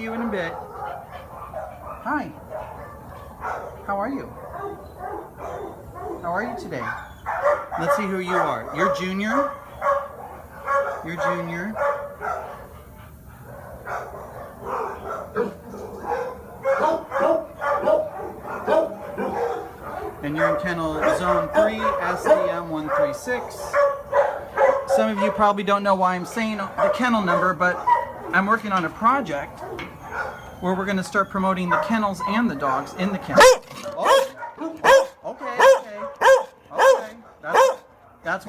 see you in a bit. Hi. How are you? How are you today? Let's see who you are. You're Junior. You're Junior. And you're in kennel zone 3, SDM136. Some of you probably don't know why I'm saying the kennel number, but I'm working on a project where we're going to start promoting the kennels and the dogs in the kennel. Oh, okay. That's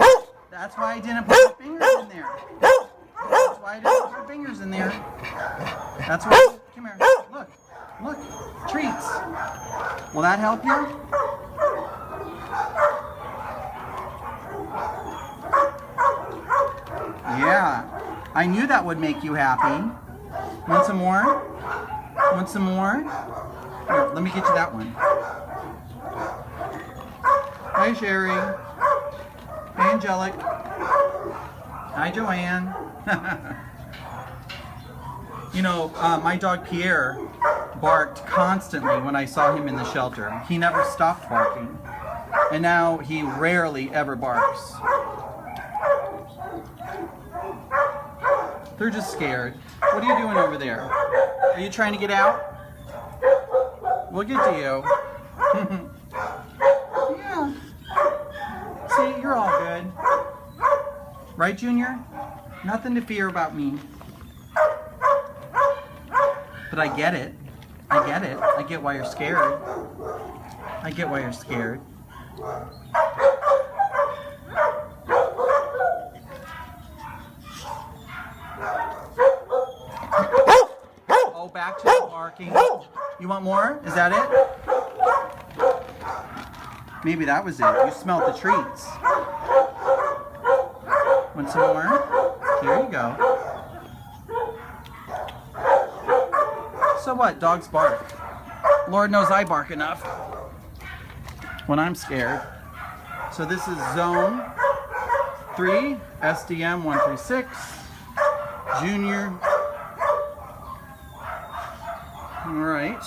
why I didn't put my fingers in there. That's why I didn't put my fingers in there. That's why. Come here. Look. Treats. Will that help you? Yeah. I knew that would make you happy. Want some more? Want some more? Here, let me get you that one. Hi, Sherry. Hi, Angelic. Hi, Joanne. You know, my dog Pierre barked constantly when I saw him in the shelter. He never stopped barking. And now he rarely ever barks. They're just scared. What are you doing over there? Are you trying to get out? We'll get to you. Yeah. See, you're all good. Right, Junior? Nothing to fear about me. But I get it. I get it. I get why you're scared. I get why you're scared. Oh, back to the barking. You want more? Is that it? Maybe that was it. You smelled the treats. Want some more? Here you go. So what? Dogs bark. Lord knows I bark enough when I'm scared. So this is Zone 3, SDM136, Junior. All right.